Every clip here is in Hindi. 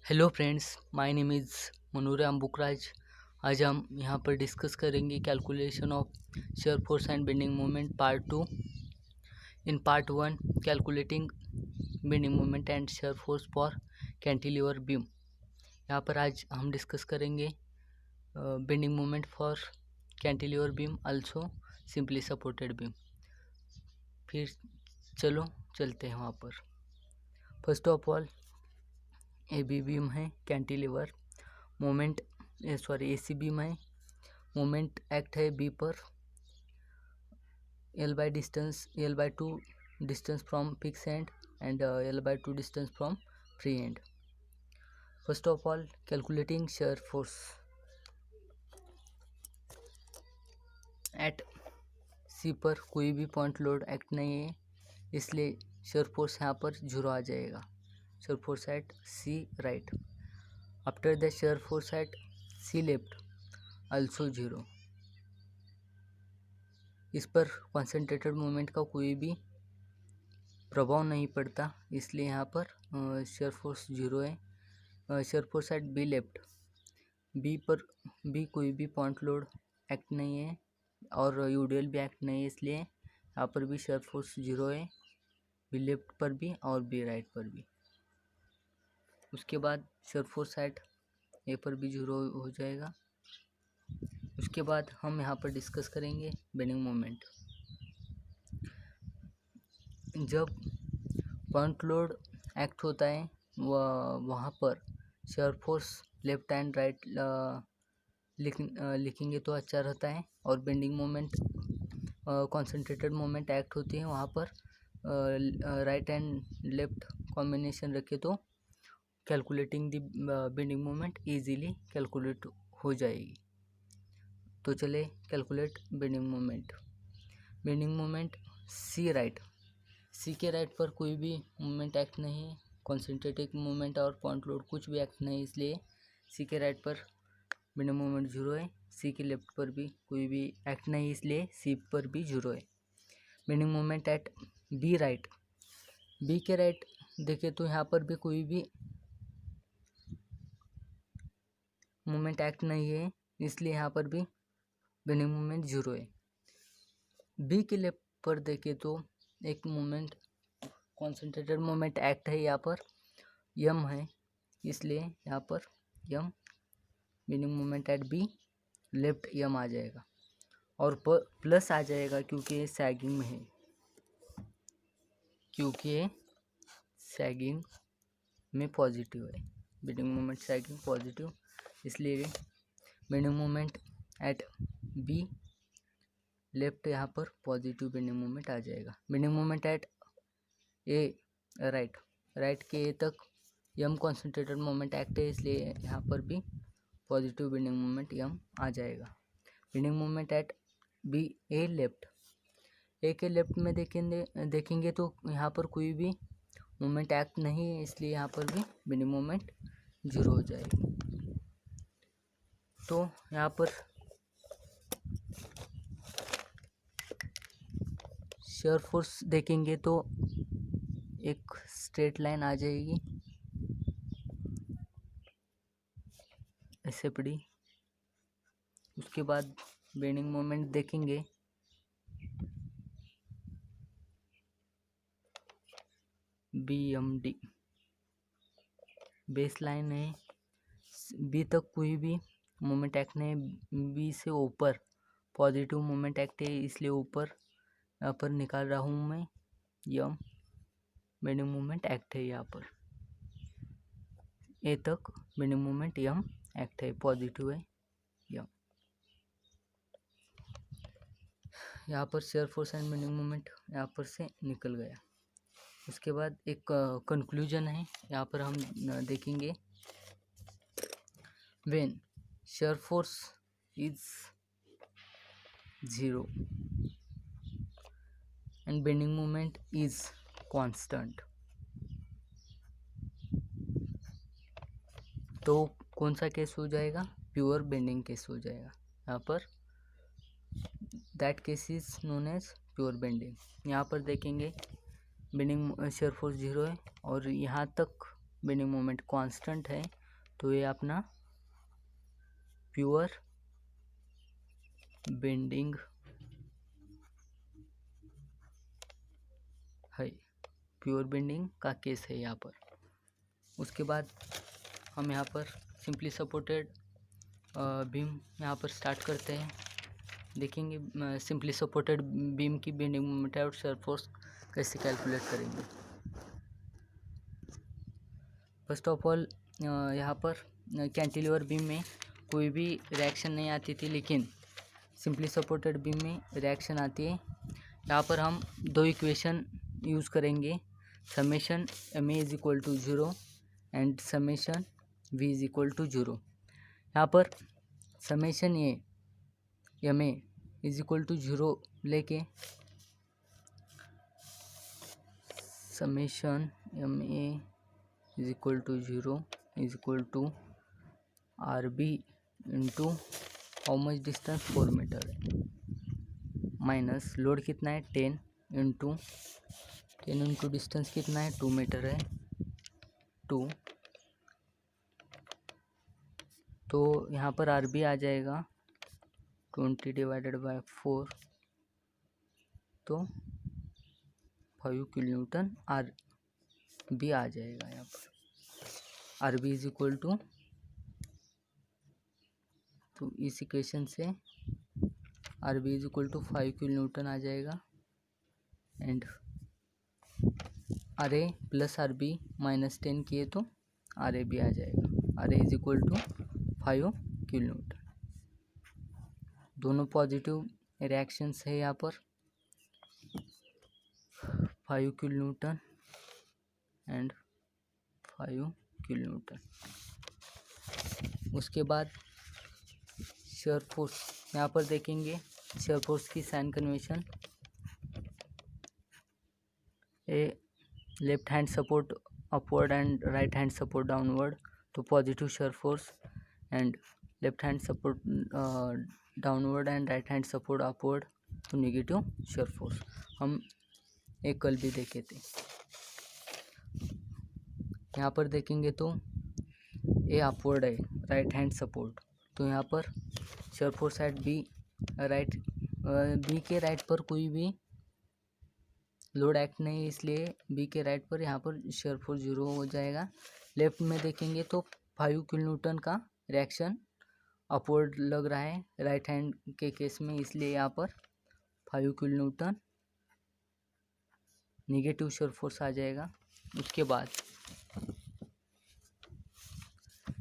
Hello friends, my name is Manoram Bukraj. आज हम यहाँ पर डिस्कस करेंगे calculation of shear force and bending moment part 2। In part 1 calculating bending moment and shear force for cantilever beam. यहाँ पर आज हम डिस्कस करेंगे bending moment for cantilever beam, also simply supported beam. फिर चलो चलते हैं वहाँ पर। First of all A B beam है, कैंटिलीवर मोमेंट एसी बीम है, मोमेंट एक्ट है बी पर, L/2 distance from fix end L/2 distance from free end. First of all calculating shear force at C पर कोई भी पॉइंट लोड एक्ट नहीं है, इसलिए शेयर फोर्स यहाँ पर 0 आ जाएगा। Shear force at C right, after the shear force at C left also 0। इस पर कॉन्सेंट्रेटेड मोमेंट का कोई भी प्रभाव नहीं पड़ता, इसलिए यहाँ पर शेयर फोर्स 0 है। Shear force at B left, B पर भी कोई भी पॉइंट लोड एक्ट नहीं है और यूडीएल भी एक्ट नहीं है, इसलिए यहाँ पर भी शेयर फोर्स 0 है, बी लेफ्ट पर भी और बी राइट पर भी। उसके बाद शेयर फोर्स एट ए पर भी 0 हो जाएगा। उसके बाद हम यहाँ पर डिस्कस करेंगे बेंडिंग मोमेंट। जब पॉइंट लोड एक्ट होता है वहाँ पर shear force left and right लिखेंगे तो अच्छा रहता है, और bending moment concentrated moment act होती है वहाँ पर राइट एंड लेफ्ट कॉम्बिनेशन रखे तो calculating the bending moment easily calculate हो जाएगी। तो चले calculate bending moment. Bending moment C right, C के राइट पर कोई भी मोमेंट एक्ट नहीं है, कॉन्सेंट्रेटेड मोमेंट और पॉइंट लोड कुछ भी एक्ट नहीं, इसलिए सी के राइट पर बेंडिंग मोमेंट 0 है। सी के लेफ्ट पर भी कोई भी एक्ट नहीं, इसलिए सी पर भी 0 है। Bending moment at B right, B के राइट देखे तो यहाँ पर भी कोई भी मोमेंट एक्ट नहीं है, इसलिए यहाँ पर भी बेंडिंग मोमेंट 0 है। बी के लेफ्ट पर देखे तो एक मोमेंट कॉन्सेंट्रेटेड मोमेंट एक्ट है, यहाँ पर यम है, इसलिए यहाँ पर M bending moment at B left M आ जाएगा, और प्लस आ जाएगा क्योंकि ये सैगिंग में है, क्योंकि ये सैगिंग में पॉजिटिव है। बेंडिंग मोमेंट सैगिंग पॉजिटिव, इसलिए bending moment at B left यहाँ पर पॉजिटिव बेंडिंग मोमेंट आ जाएगा। Bending moment at A right, right के ए तक यम कॉन्सेंट्रेटेड मोमेंट एक्ट है, इसलिए यहाँ पर भी पॉजिटिव बेंडिंग मोमेंट यम आ जाएगा। Bending moment at B A left, A के लेफ्ट में देखेंगे तो यहाँ पर कोई भी मोमेंट एक्ट नहीं है, इसलिए यहाँ पर भी बेंडिंग मोमेंट 0 हो जाएगी। तो यहाँ पर शेयर फोर्स देखेंगे तो एक स्ट्रेट लाइन आ जाएगी ऐसे पड़ी। उसके बाद बेंडिंग मोमेंट देखेंगे, B M D base line है, बी तक कोई भी मोमेंट एक्ट नहीं, बी से ऊपर पॉजिटिव मोमेंट एक्ट है, इसलिए ऊपर यहाँ पर निकाल रहा हूँ मैं यम बेंडिंग मोमेंट एक्ट है। यहाँ पर ए तक बेंडिंग मोमेंट यम एक्ट है, पॉजिटिव है यम। यहाँ पर share force and bending moment यहाँ पर से निकल गया। उसके बाद एक कंक्लूजन है, यहाँ पर हम देखेंगे when shear force is 0 and bending moment is constant, तो कौन सा केस हो जाएगा? प्योर बेंडिंग केस हो जाएगा। यहाँ पर that case is known as pure bending. यहाँ पर देखेंगे बेंडिंग शेयर फोर्स 0 है और यहाँ तक बेंडिंग मोमेंट कांस्टेंट है तो ये अपना प्योर बेंडिंग है, प्योर बेंडिंग का केस है यहाँ पर। उसके बाद हम यहाँ पर सिंपली सपोर्टेड बीम यहाँ पर स्टार्ट करते हैं। देखेंगे सिंपली सपोर्टेड बीम की बेंडिंग मोमेंट और शियर फोर्स कैसे कैलकुलेट करेंगे। फर्स्ट ऑफ ऑल यहाँ पर कैंटिलीवर बीम में कोई भी रिएक्शन नहीं आती थी, लेकिन सिंपली सपोर्टेड बीम में रिएक्शन आती है। यहाँ पर हम दो इक्वेशन यूज़ करेंगे, summation MA is equal to 0 and summation V is equal to 0। यहाँ पर summation MA is equal to 0 लेके summation MA is equal to 0 is equal to RB into how much distance 4 metre है, माइनस लोड कितना है 10 इंटू डिस्टेंस कितना है 2 मीटर है 2, तो यहाँ पर RB आ जाएगा 20 डिवाइडेड बाय 4, तो 5 किलोन्यूटन RB आ जाएगा। यहाँ पर RB इज इक्वल टू, तो इस इक्वेशन से RB is equal to 5 kilonewton आ जाएगा and RA plus RB minus 10 किए तो RAB आ जाएगा। RA is equal to 5 kilonewton. दोनों पॉजिटिव रिएक्शंस है यहाँ पर, 5 किलोन्यूटन एंड 5 किलोन्यूटन। उसके बाद शियर फोर्स यहाँ पर देखेंगे, शियर फोर्स की sign convention, a left hand support upward and right hand support downward तो positive shear force, and left hand support downward and right hand support upward तो नेगेटिव शियर फोर्स। हम एक कल भी देखे थे। यहाँ पर देखेंगे तो ए अपवर्ड है, राइट हैंड सपोर्ट, तो यहाँ पर shear force at B right, B के राइट पर कोई भी लोड एक्ट नहीं है, इसलिए बी के राइट पर यहाँ पर शियर फोर्स 0 हो जाएगा। लेफ्ट में देखेंगे तो 5 किलोन्यूटन का रिएक्शन अपवर्ड लग रहा है राइट हैंड के केस में, इसलिए यहाँ पर 5 किलोन्यूटन नेगेटिव शियर फोर्स आ जाएगा। उसके बाद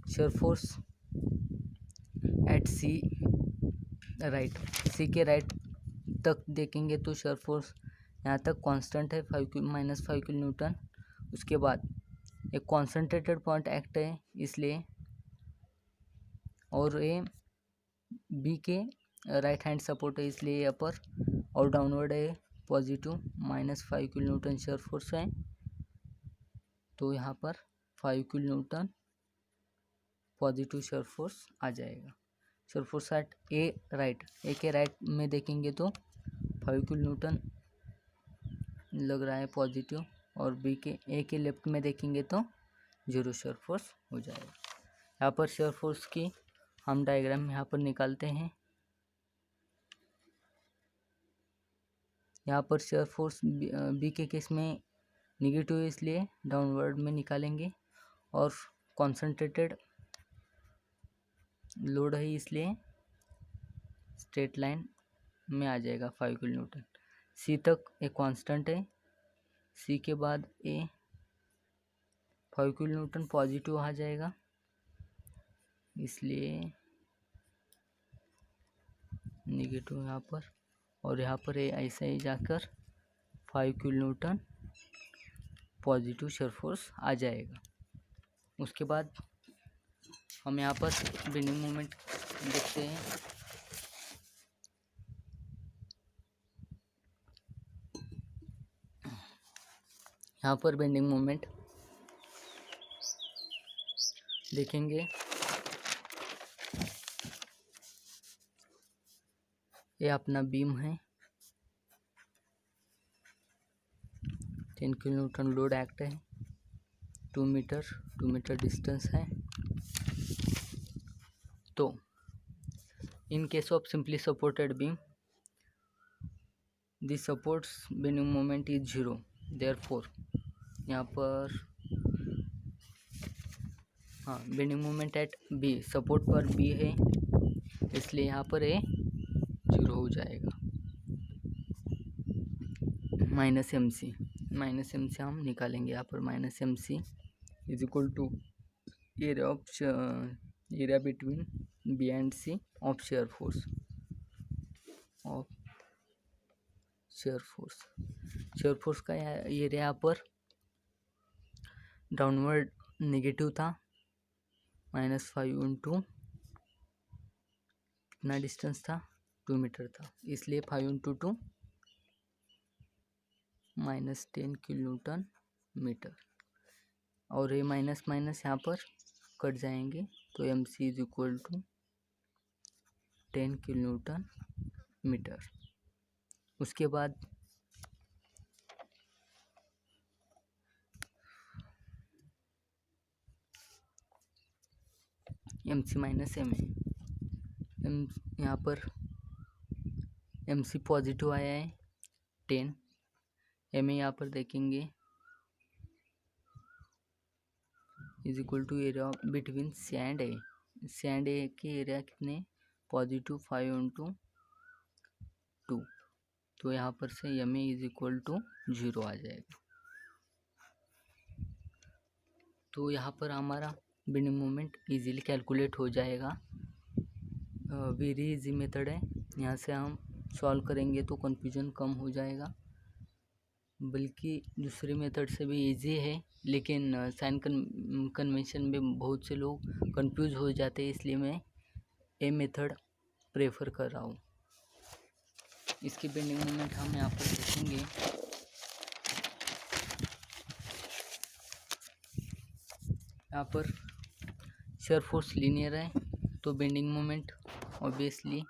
shear force at C right, C के राइट तक देखेंगे तो शियर फोर्स यहाँ तक कांस्टेंट है -5 किलोन्यूटन। उसके बाद एक कॉन्सेंट्रेटेड पॉइंट एक्ट है इसलिए, और ये बी के राइट हैंड सपोर्ट है इसलिए यहाँ पर, और डाउनवर्ड है पॉजिटिव -5 किलोन्यूटन शियर फोर्स है, तो यहाँ पर 5 किलोन्यूटन पॉजिटिव शियर फोर्स आ जाएगा। Shear force at A right, A के राइट में देखेंगे तो 5 किलोन्यूटन लग रहा है पॉजिटिव, और बी के ए के लेफ्ट में देखेंगे तो 0 शियर फोर्स हो जाएगा। यहाँ पर शियर फोर्स की हम डायग्राम यहाँ पर निकालते हैं। यहाँ पर शियर फोर्स बी के केस में नेगेटिव है इसलिए डाउनवर्ड में निकालेंगे, और कॉन्सेंट्रेटेड लोड है इसलिए स्ट्रेट लाइन में आ जाएगा 5 किलोन्यूटन। सी तक एक कांस्टेंट है, सी के बाद ए 5 किलोन्यूटन पॉजिटिव आ जाएगा, इसलिए नेगेटिव यहाँ पर, और यहाँ पर ए ऐसा ही जाकर 5 किलोन्यूटन पॉजिटिव शियर फोर्स आ जाएगा। उसके बाद हम यहाँ पर बेंडिंग मोमेंट देखते हैं। यहाँ पर बेंडिंग मोमेंट देखेंगे, ये अपना बीम है, 10 किलोन्यूटन लोड एक्ट है, 2 मीटर डिस्टेंस है। तो in case of simply supported beam the supports bending moment is 0, therefore यहाँ पर हाँ bending moment at B, support पर बी है इसलिए यहाँ पर ए 0 हो जाएगा। माइनस एम सी हम निकालेंगे यहाँ पर। Minus M C is equal to area between B and C of shear force. Shear force का एरिया यहाँ पर डाउनवर्ड नेगेटिव था, -5 इंटू कितना डिस्टेंस था, 2 मीटर था, इसलिए 5 इंटू 2 -10 किलोन्यूटन मीटर। और ये माइनस माइनस यहाँ पर कट जाएंगे तो M C is equal to 10 kilonewton metre. उसके बाद M C minus M A, यहाँ पर एम सी पॉजिटिव आया है 10, एम ए यहाँ पर देखेंगे is equal to area between C and A. C and A के एरिया कितने, पॉजिटिव 5 इंटू 2, तो यहाँ पर से M A is equal to 0 आ जाएगा। तो यहाँ पर हमारा बेंडिंग मोमेंट इजीली कैलकुलेट हो जाएगा। वेरी इजी मेथड है, यहाँ से हम सॉल्व करेंगे तो कन्फ्यूजन कम हो जाएगा। बल्कि दूसरी मेथड से भी इजी है, लेकिन साइन कन्वेंशन में बहुत से लोग कंफ्यूज हो जाते हैं, इसलिए मैं ये मेथड प्रेफर कर रहा हूँ। इसकी बेंडिंग मोमेंट हम यहाँ पर देखेंगे। यहाँ पर शेयर फोर्स लीनियर है तो बेंडिंग मोमेंट ऑब्वियसली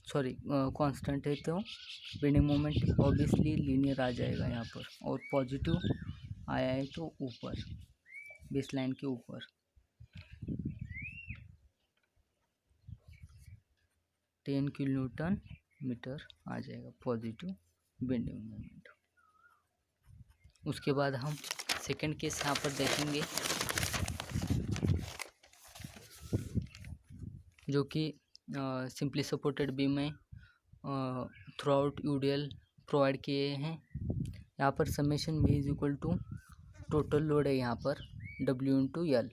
कांस्टेंट है तो बेंडिंग मोमेंट ऑब्वियसली लीनियर आ जाएगा यहाँ पर। और पॉजिटिव आया है तो ऊपर बेस लाइन के ऊपर 10 किलोन्यूटन मीटर आ जाएगा पॉजिटिव बेंडिंग मोमेंट। उसके बाद हम सेकंड केस यहाँ पर देखेंगे, जो कि सिंपली सपोर्टेड बीम में थ्रू आउट यूडीएल प्रोवाइड किए हैं। यहाँ पर समेशन भी is equal to total load है यहाँ पर W into L.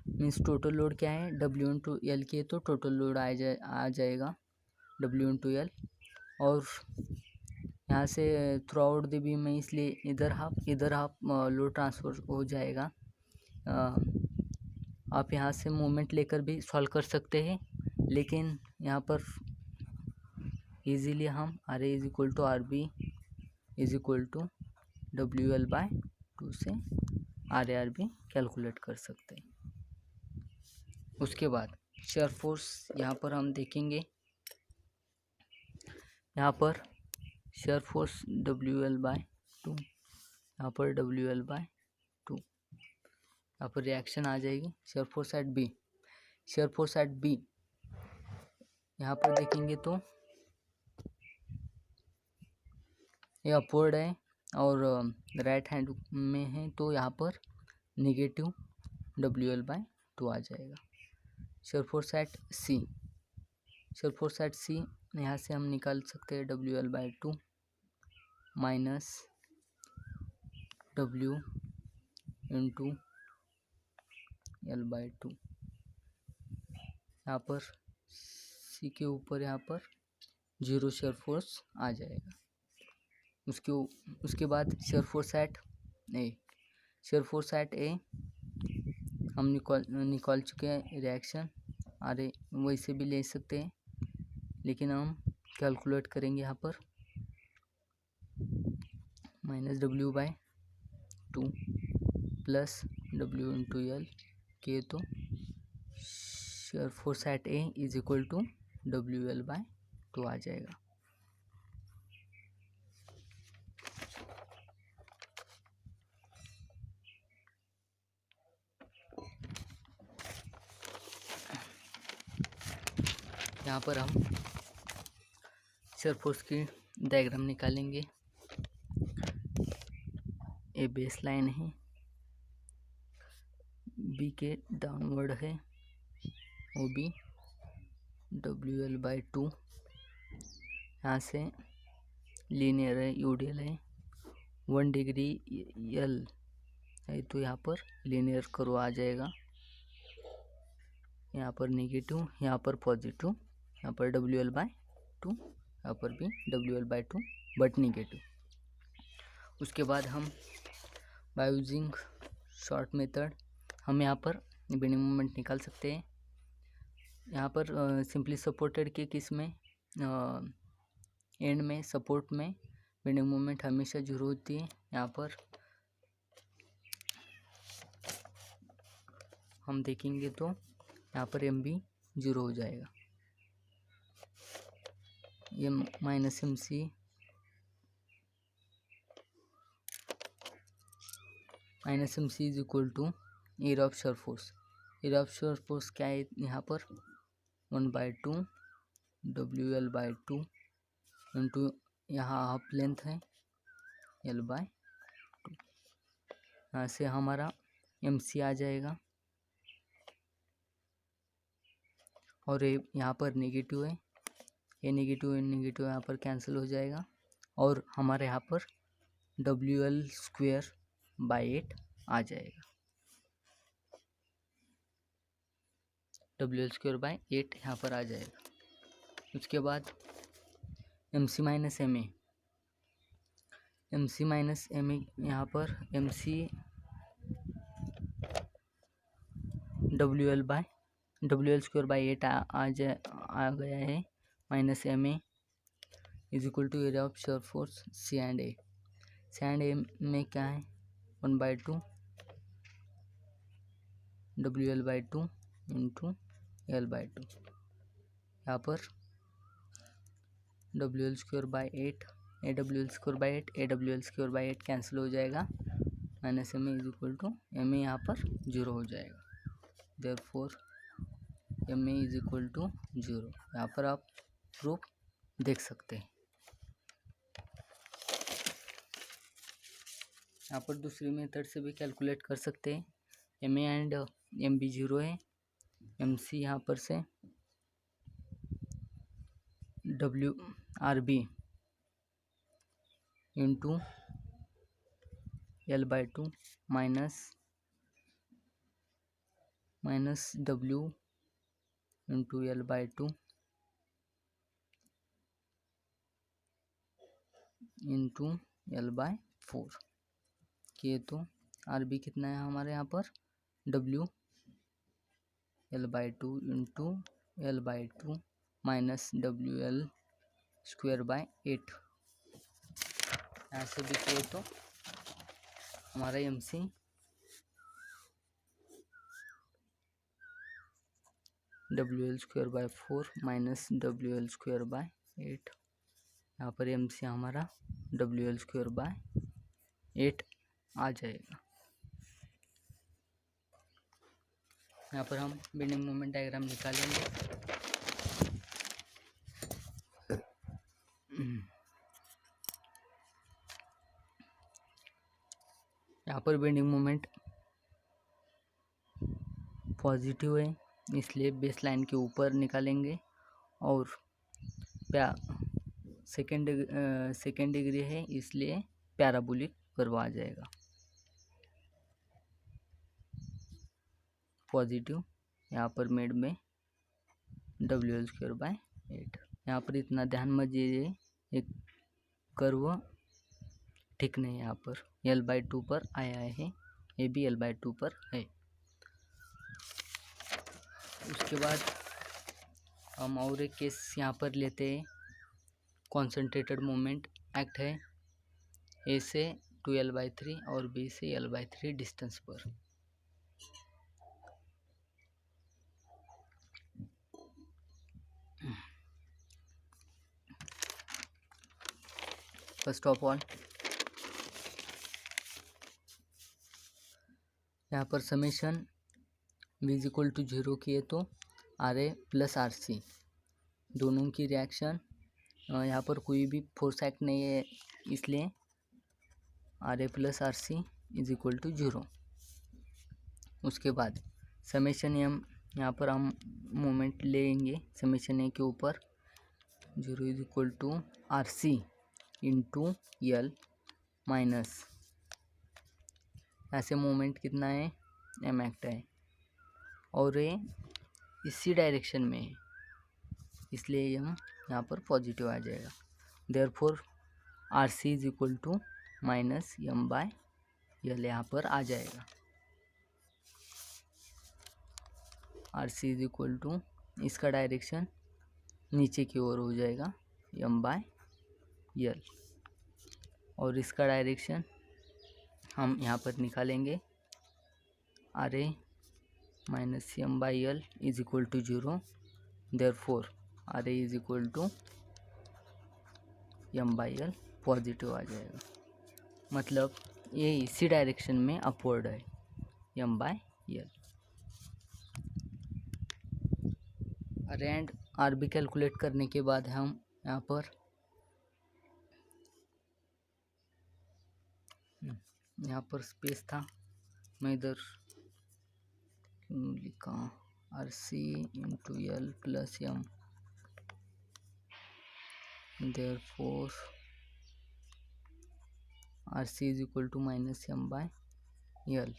Means total load क्या है, W इंटू एल किए तो टोटल लोड आ जाएगा W इंटू एल। और यहाँ से थ्रू आउट द बीम में इसलिए इधर हाफ लोड ट्रांसफर हो जाएगा। आप यहाँ से मोमेंट लेकर भी सॉल्व कर सकते हैं, लेकिन यहाँ पर इजीली हम R A is equal to R B is equal to WL/2 से आर बी कैलकुलेट कर सकते हैं। उसके बाद शेयर फोर्स यहाँ पर हम देखेंगे। यहाँ पर शेयर फोर्स WL/2, यहाँ पर WL/2, यहाँ पर रिएक्शन आ जाएगी। शेयर फोर्स एट बी यहाँ पर देखेंगे तो ये अपवर्ड है और राइट हैंड में है, तो यहाँ पर नेगेटिव WL/2 आ जाएगा। शेयर फोर्स एट सी यहाँ से हम निकाल सकते हैं WL/2 minus W into L/2। यहाँ पर सी के ऊपर यहाँ पर 0 शेयर फोर्स आ जाएगा। उसके बाद शेयर फोर्स एट ए हम निकाल चुके हैं। रिएक्शन अरे वैसे भी ले सकते हैं, लेकिन हम कैलकुलेट करेंगे यहाँ पर -W/2 plus W into L के, तो shear force at A is equal to WL/2 आ जाएगा। यहाँ पर हम शियर फोर्स की डायग्राम निकालेंगे। ए बेस लाइन है, बी के डाउनवर्ड है, ओ बी WL/2, यहाँ से लीनियर है, UDL है, 1 डिग्री L है तो यहाँ पर लीनियर कर्व आ जाएगा। यहाँ पर नेगेटिव, यहाँ पर पॉजिटिव, यहाँ पर WL/2, यहाँ पर भी WL/2 बट नेगेटिव। उसके बाद हम बाय यूजिंग शॉर्ट मेथड हम यहाँ पर बेंडिंग मोमेंट निकाल सकते हैं। यहाँ पर सिंपली सपोर्टेड के किस में एंड में सपोर्ट में बेंडिंग मोमेंट हमेशा 0 होती है। यहाँ पर हम देखेंगे तो यहाँ पर एम भी 0 हो जाएगा। ये -MC is equal to area of shear force. Area of shear force क्या है यहाँ पर 1/2 WL/2 इंटू यहाँ हाफ लेंथ है L/2। यहाँ से हमारा MC आ जाएगा और ये यहाँ पर नेगेटिव है, ये नेगेटिव यहाँ पर कैंसिल हो जाएगा और हमारे यहाँ पर WL/8 आ जाएगा। WL/8 यहाँ पर आ जाएगा। उसके बाद MC MA यहाँ पर MC WL/8 आ गया है। -MA is equal to area of shear force C and A। में क्या है 1/2 WL/2 इंटू L/2। यहाँ पर WL/8 AWL/8 कैंसिल हो जाएगा। -MA is equal to MA यहाँ पर 0 हो जाएगा। Therefore MA is equal to 0। यहाँ पर आप प्रूफ देख सकते हैं। यहाँ पर दूसरी मेथड से भी कैलकुलेट कर सकते हैं। MA एंड MB 0 है। MC यहाँ पर से WRB into L/2 minus W into L/2 into L/4 किए तो RB कितना है हमारे यहाँ पर W L/2 into L/2 minus WL/8। यहाँ से भी किए तो हमारा MC WL/4 माइनस WL/8। यहाँ पर MC हमारा WL/8 आ जाएगा। यहाँ पर हम बेंडिंग मोमेंट डायग्राम निकालेंगे। यहाँ पर बेंडिंग मोमेंट पॉजिटिव है इसलिए बेस लाइन के ऊपर निकालेंगे और सेकेंड डिग्री है इसलिए पैराबोलिक कर्व आ जाएगा। पॉजिटिव यहाँ पर मेड में WL/8। यहाँ पर इतना ध्यान मत दीजिए, एक कर्व ठीक नहीं है। यहाँ पर L/2 पर आया है, ये भी L/2 पर है। उसके बाद हम और एक केस यहाँ पर लेते हैं। कॉन्सेंट्रेटेड मोमेंट एक्ट है A से 2L/3 और B से L/3 डिस्टेंस पर। फर्स्ट ऑफ ऑल यहाँ पर समेशन V = 0 किए तो RA + RC दोनों की रिएक्शन, यहाँ पर कोई भी फोर्स एक्ट नहीं है, इसलिए R A plus R C is equal to 0। उसके बाद समेशन एम, यहाँ पर हम मोमेंट लेंगे समेशन ए के ऊपर, 0 is equal to R C into L minus, ऐसे मोमेंट कितना है, एम एक्ट है और ये इसी डायरेक्शन में है, इसलिए यहाँ पर पॉजिटिव आ जाएगा। Therefore R C is equal to minus M by L यहाँ पर आ जाएगा। R C is equal to, इसका डायरेक्शन नीचे की ओर हो जाएगा, एम बाय यल, और इसका डायरेक्शन हम यहाँ पर निकालेंगे, R A minus M by L is equal to 0। Therefore R A is equal to M by L positive आ जाएगा, मतलब ये इसी डायरेक्शन में अपवर्ड है, M by L. R and R B calculate करने के बाद हम यहाँ पर स्पेस था, मैं इधर लिखा R C into L plus M, therefore R C is equal to minus M by L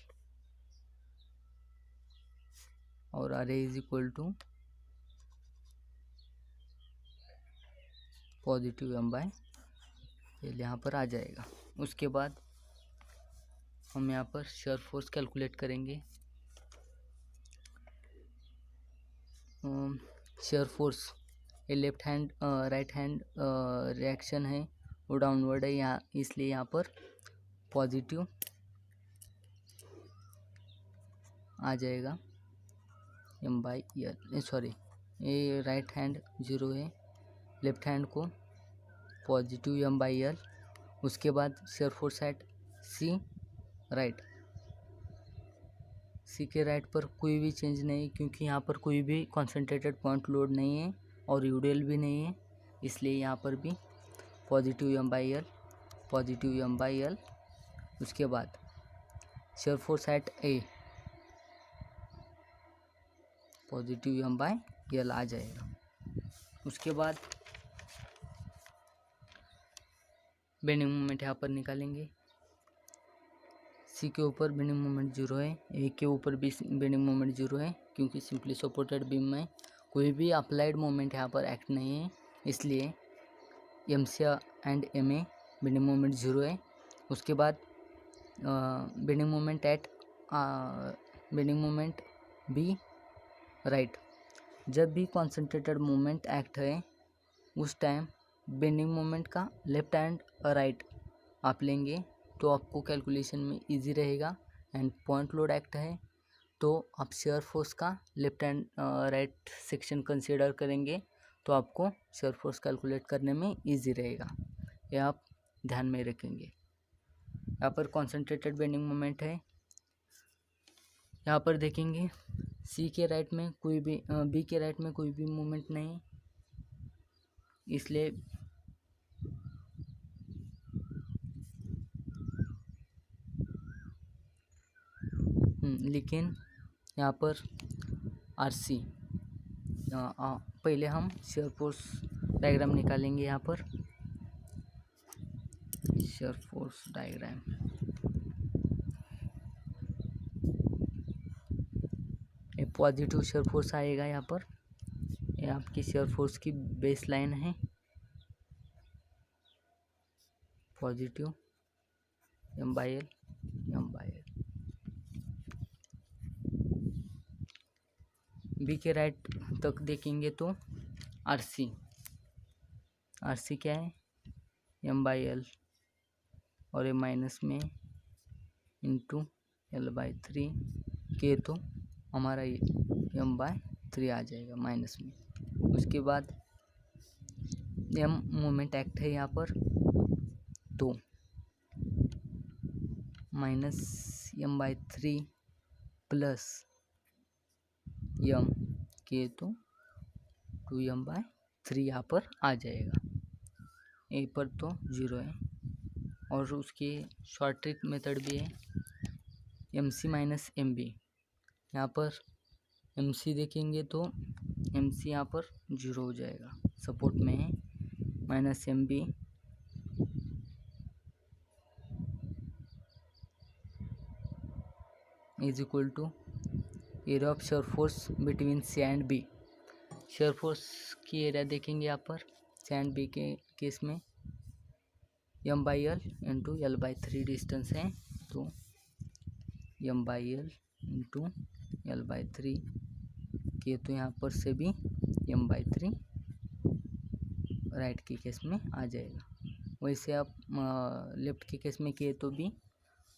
और R A is equal to positive M by L यहाँ पर आ जाएगा। उसके बाद हम यहाँ पर शियर फोर्स कैलकुलेट करेंगे। शियर फोर्स ये left hand right hand reaction है, वो डाउनवर्ड है यहाँ, इसलिए यहाँ पर पॉजिटिव आ जाएगा एम बाई यल, सॉरी ये राइट हैंड 0 है, लेफ्ट हैंड को पॉजिटिव एम बाई यल। उसके बाद shear force at C right, C के राइट पर कोई भी चेंज नहीं, क्योंकि यहाँ पर कोई भी कॉन्सेंट्रेटेड पॉइंट लोड नहीं है और यूडियल भी नहीं है, इसलिए यहाँ पर भी positive M by L, positive M by L. उसके बाद shear force at A, positive M by L आ जाएगा। उसके बाद बेंडिंग मोमेंट यहाँ पर निकालेंगे, सी के ऊपर बेंडिंग मोमेंट 0 है, ए के ऊपर भी बेंडिंग मोमेंट 0 है, क्योंकि सिंपली सपोर्टेड बीम में कोई भी अप्लाइड मोमेंट यहाँ पर एक्ट नहीं है, इसलिए M C and M A bending moment 0 है। उसके बाद bending moment at bending moment B right, जब भी कॉन्सेंट्रेटेड मोमेंट एक्ट है उस टाइम बेंडिंग मोमेंट का लेफ्ट एंड राइट आप लेंगे तो आपको कैलकुलेशन में इजी रहेगा। एंड पॉइंट लोड एक्ट है तो आप शियर फोर्स का left and right section consider करेंगे तो आपको शियर फोर्स कैलकुलेट करने में इजी रहेगा, ये आप ध्यान में रखेंगे। यहाँ पर कॉन्सेंट्रेटेड बेंडिंग मोमेंट है, यहाँ पर देखेंगे सी के राइट में कोई भी बी के राइट में कोई भी मूवमेंट नहीं, इसलिए लेकिन यहाँ पर आर सी, पहले हम शियर फोर्स डायग्राम निकालेंगे। यहाँ पर शियर फोर्स डायग्राम, ये पॉजिटिव शियर फोर्स आएगा, यहाँ पर ये आपकी शियर फोर्स की बेस लाइन है, positive M by L M by L. B के राइट तक देखेंगे तो आर सी क्या है, एम बाई एल और ये माइनस में इंटू एल बाई 3 के, तो हमारा ये एम बाई 3 आ जाएगा माइनस में। उसके बाद एम मोमेंट एक्ट है यहाँ पर, तो minus M by 3 plus M के, तो 2 एम बाई 3 यहाँ पर आ जाएगा। ए पर तो 0 है। और उसकी शॉर्ट ट्रिक मेथड भी है MC माइनस MB। यहाँ पर MC देखेंगे तो MC यहाँ पर 0 हो जाएगा, सपोर्ट में है। Minus MB is equal to area of shear force between C and B। Shear force की एरिया देखेंगे यहाँ पर C एंड B के केस में M/L इंटू L/3 डिस्टेंस है, तो M/L इंटू L/3 के तो यहाँ पर से भी M/3 राइट के केस में आ जाएगा। वैसे आप लेफ्ट के केस में किए तो भी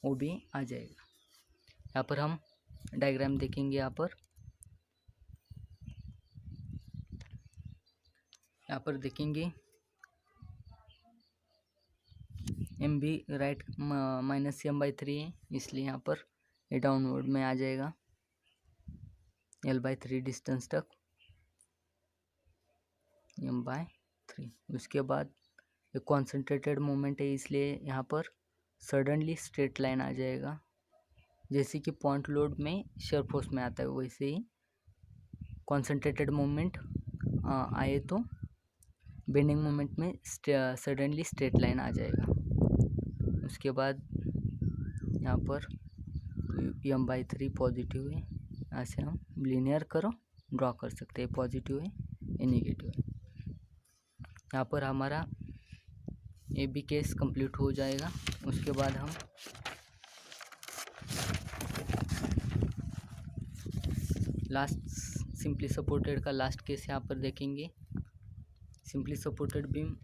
वो भी आ जाएगा। यहाँ पर हम डायग्राम देखेंगे। यहाँ पर देखेंगे MB राइट माइनस M/3 है, इसलिए यहाँ पर ये डाउनवर्ड में आ जाएगा L/3 डिस्टेंस तक M/3। उसके बाद एक कॉन्सेंट्रेटेड मोमेंट है, इसलिए यहाँ पर सडनली स्ट्रेट लाइन आ जाएगा। जैसे कि पॉइंट लोड में शेयर फोर्स में आता है, वैसे ही कॉन्सेंट्रेटेड मोमेंट आए तो बेंडिंग मोमेंट में सडनली स्ट्रेट लाइन आ जाएगा। उसके बाद यहाँ पर M/3 पॉजिटिव है, यहाँ से हम लीनियर करो ड्रॉ कर सकते हैं, पॉजिटिव है या नेगेटिव है। यहाँ पर हमारा AB केस कंप्लीट हो जाएगा। उसके बाद हम लास्ट सिंपली सपोर्टेड का लास्ट केस यहाँ पर देखेंगे। Simply supported beam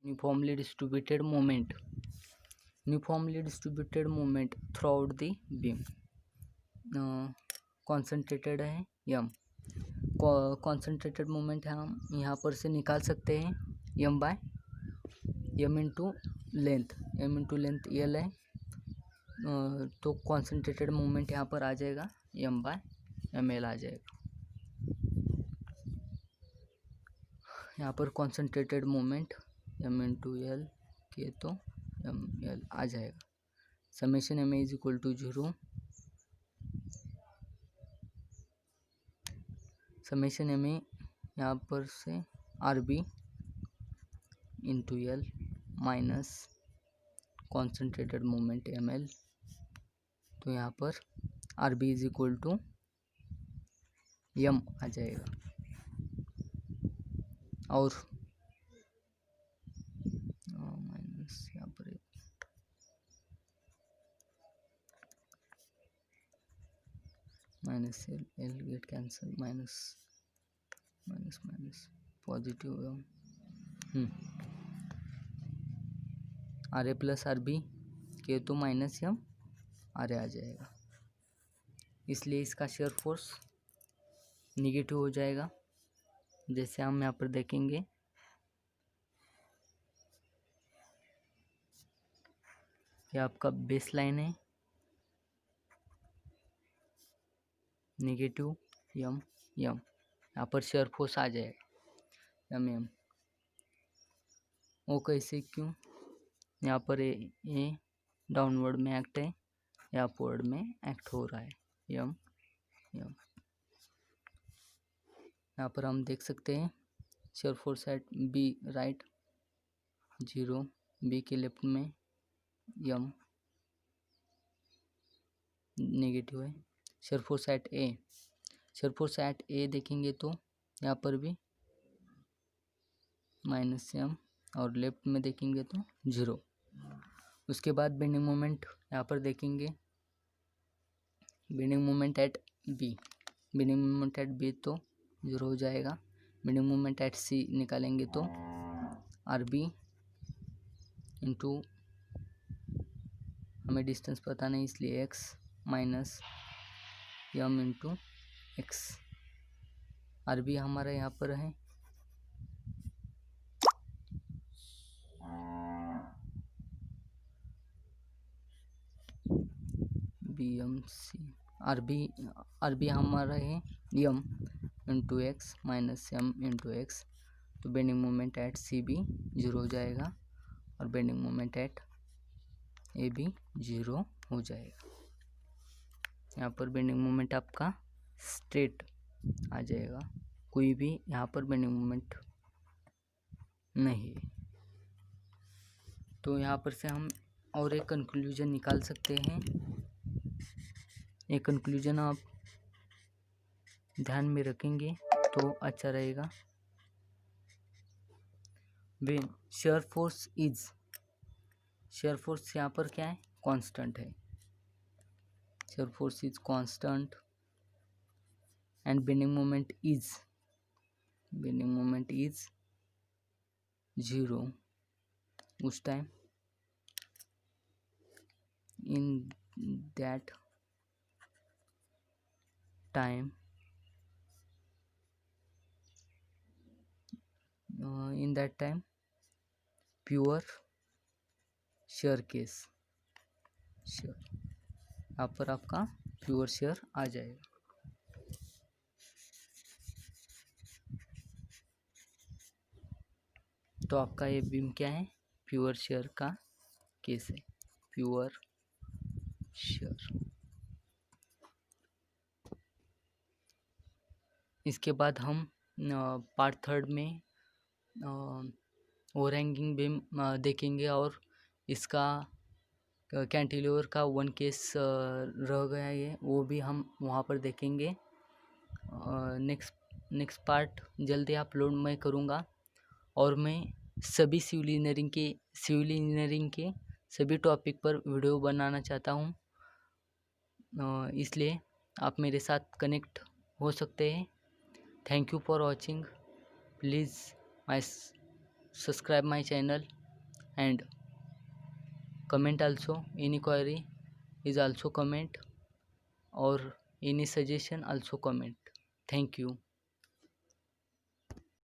uniformly distributed moment through out the beam, concentrated है M। कॉन्सेंट्रेटेड मोमेंट हम यहाँ पर से निकाल सकते हैं M इंटू लेंथ L है, तो कॉन्सेंट्रेटेड मोमेंट यहाँ पर आ जाएगा M/ML आ जाएगा। यहाँ पर concentrated moment M into L के तो ML आ जाएगा। Summation MA is equal to 0, summation MA यहाँ पर से RB into L minus concentrated moment ML, तो यहाँ पर RB is equal to M आ जाएगा। और माइनस यहाँ पर minus L get cancel, minus positive RA plus RB के तो माइनस M RA आ जाएगा, इसलिए इसका शेयर फोर्स निगेटिव हो जाएगा। जैसे हम यहाँ पर देखेंगे कि आपका बेस लाइन है नेगेटिव M यहाँ पर शेयर फोर्स आ जाएगा MM। वो कैसे, क्यों? यहाँ पर ए डाउनवर्ड में एक्ट है या अपवर्ड में एक्ट हो रहा है M। यहाँ पर हम देख सकते हैं share force eight B right 0, B के लेफ्ट में M नेगेटिव है। शेयर फोर्स एट A देखेंगे तो यहाँ पर भी माइनस M और लेफ्ट में देखेंगे तो 0। उसके बाद बेंडिंग मोमेंट यहाँ पर देखेंगे, बेंडिंग मोमेंट एट B तो 0 हो जाएगा। बेंडिंग मोमेंट एट C निकालेंगे तो RB इंटू हमें डिस्टेंस पता नहीं, इसलिए X minus M into X। RB हमारा यहाँ पर है BMC, RB हमारा है M into X minus M into X, तो bending moment at C B 0 हो जाएगा और bending moment at A B 0 हो जाएगा। यहाँ पर बेंडिंग मोमेंट आपका स्ट्रेट आ जाएगा, कोई भी यहाँ पर बेंडिंग मोमेंट नहीं है। तो यहाँ पर से हम और एक कंक्लूजन निकाल सकते हैं। एक कंक्लूजन आप ध्यान में रखेंगे तो अच्छा रहेगा। वेन शेयर फोर्स यहाँ पर क्या है, कांस्टेंट है। Shear force is constant and bending moment is 0 उस time. in that time pure share case, यहाँ पर आपका प्योर शेयर आ जाएगा। तो आपका ये बीम क्या है, प्योर शेयर का केस है, प्योर शेयर। इसके बाद हम पार्ट 3 में ओवरहैंगिंग बीम देखेंगे और इसका कैंटिलीवर का 1 केस रह गया है, वो भी हम वहाँ पर देखेंगे। नेक्स्ट पार्ट जल्दी अपलोड मैं करूँगा और मैं सभी सिविल इंजीनियरिंग के सभी टॉपिक पर वीडियो बनाना चाहता हूँ, इसलिए आप मेरे साथ कनेक्ट हो सकते हैं। Thank you for watching. Please subscribe my channel and comment also. Any query is also comment or any suggestion also comment. Thank you.